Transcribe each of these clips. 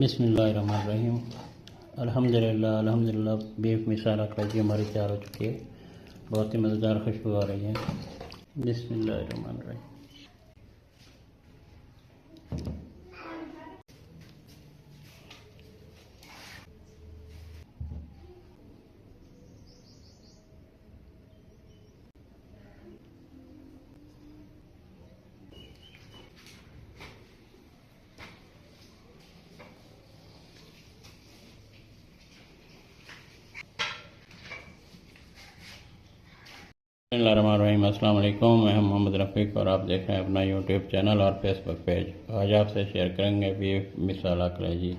बिस्मिल्लाहिर्रहमानिर्रहीम। अल्हम्दुलिल्लाह बीफ मिसाला कढ़ी हमारी तैयार हो चुकी है। बहुत ही मज़ेदार खुशबू आ रही है। बिस्मिल्लाहिर्रहमानिर्रहीम। बिस्मिल्लाहिर्रहमानिर्रहीम। अस्सलाम वालेकुम। मैं मोहम्मद रफ़ीक और आप देख रहे हैं अपना यूट्यूब चैनल और फेसबुक पेज। आज आपसे शेयर करेंगे बीफ मिसाला कलेजी।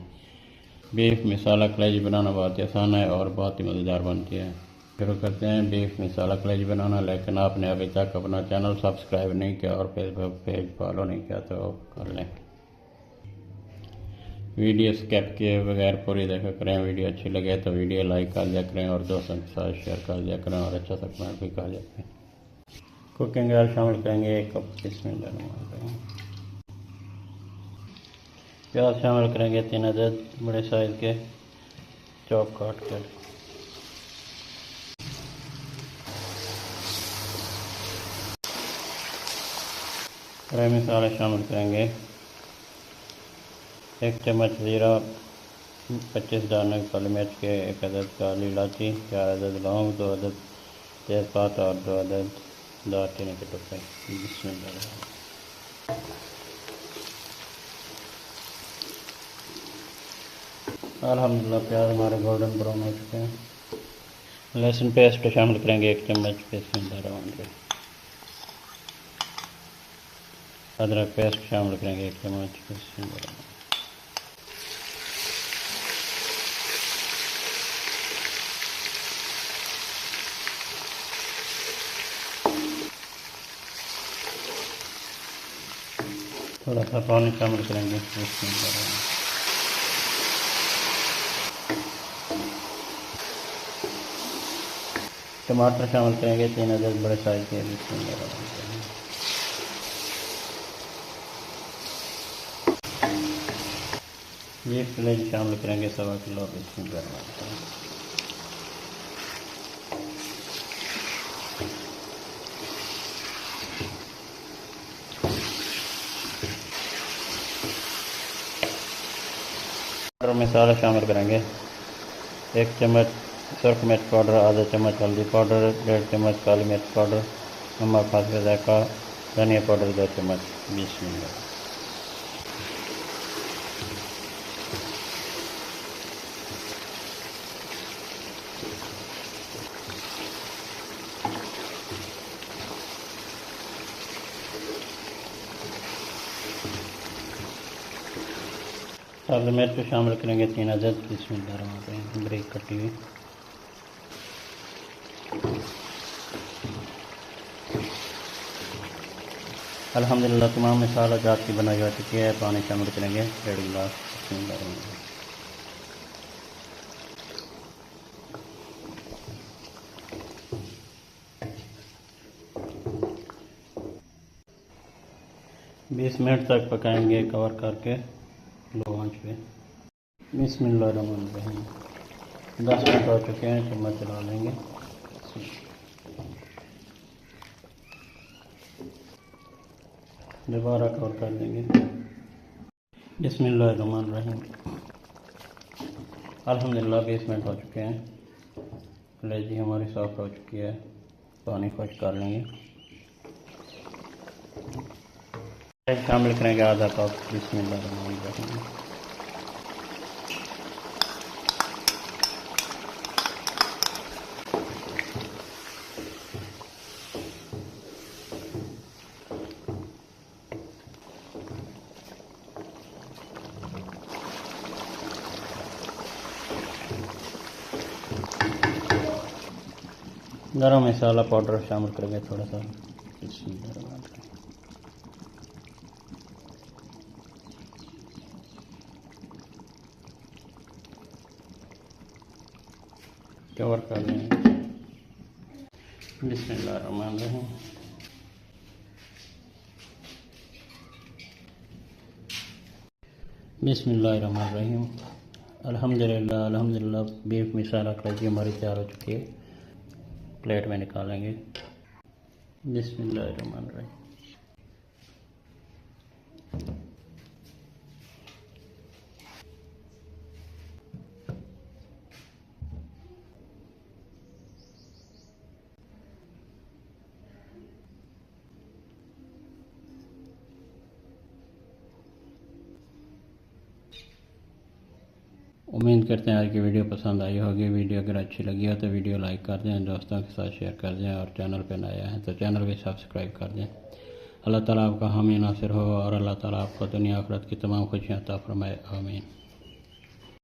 बीफ मिसाला कलेजी बनाना बहुत ही आसान है और बहुत ही मज़ेदार बनती है। शुरू करते हैं बीफ मिसाला कलेजी बनाना। लेकिन आपने अभी तक अपना चैनल सब्सक्राइब नहीं किया और फेसबुक पेज फॉलो नहीं किया तो कर लें। वीडियो स्किप किए बगैर पूरी देखा करें। वीडियो अच्छी लगे तो वीडियो लाइक कर दिया करें और दोस्तों के साथ शेयर कर दिया करें और अच्छा सा कमेंट भी कर दिया करें। कुकिंग ऑयल शामिल करेंगे 1 कप। बिस्मिल्लाह। प्याज शामिल करेंगे 3 अदद बड़े साइज़ के चॉप काट कर। फ्राई मसाला शामिल करेंगे 1 चम्मच ज़ीरा, 25 दाने काली मिर्च के, 1 अदद काली इलायची, 4 अदद लौंग, 2 अदद तेज़पात और 2 अदद दालचीनी के टुकड़े। बिस्मिल्लाह। अल्हम्दुलिल्लाह प्याज हमारे गोल्डन ब्राउन हो चुके हैं। लहसुन पेस्ट शामिल करेंगे 1 चम्मच। बिस्मिल्लाह। अदरक पेस्ट शामिल करेंगे 1 चम्मच। बिस्मिल्लाह। थोड़ा सा पानी शामिल करेंगे। टमाटर शामिल करेंगे 3 अदद बड़े साइज़ के। बीफ कलेजी शामिल करेंगे 1.25 किलो। मसाला शामिल करेंगे 1 चम्मच सुरख मिर्च पाउडर, आधा चम्मच हल्दी पाउडर, 1.5 चम्मच काली मिर्च पाउडर, नमक हस्ब ज़ायक़ा, धनिया पाउडर 2 चम्मच। बिस्मिल्लाह। सब्ज़ मिर्च शामिल करेंगे 3 अदद। बिस्मिल्लाह ब्रेक कटी हुई। अल्हम्दुलिल्लाह तमाम मसाला जात की बनाई जा चुकी है। पानी शामिल करेंगे 1.5 गिलास। बिस्मिल्लाह। बीस मिनट तक पकाएंगे कवर करके लो आंच पे। बिस्मिल्लाहिर्रहमानिर्रहीम। 10 मिनट हो चुके हैं। चम्मच चला लेंगे। दोबारा कवर कर देंगे। बिस्मिल्लाहिर्रहमानिर्रहीम। अल्हम्दुलिल्लाह 20 मिनट हो चुके हैं। कलेजी हमारी सॉफ्ट हो चुकी है। पानी खुश कर लेंगे। शामिल करेंगे आधा कप। बिस्मिल्लाहिर्रहमानिर्रहीम। गरम मसाला पाउडर शामिल करेंगे थोड़ा सा। कवर कर लेंगे। बिस्मिल्लाहिर्रहमानिर्रहीम। बिस्मिल्लाहिर्रहमानिर्रहीम। अल्हम्दुलिल्लाह अल्हम्दुलिल्लाह। बीफ मसाला कलेजी हमारी तैयार हो चुकी है, प्लेट में निकालेंगे। बिस्मिल्लाहिर्रहमानिर्रहीम। उम्मीद करते हैं आज की वीडियो पसंद आई होगी। वीडियो अगर अच्छी लगी हो तो वीडियो लाइक कर दें, दोस्तों के साथ शेयर कर दें, और चैनल पर नए हैं तो चैनल भी सब्सक्राइब कर दें। अल्लाह ताला आपका हामी नासिर हो और अल्लाह ताला आपको दुनिया आखिरत की तमाम खुशियाँ अता फरमाए। आमीन।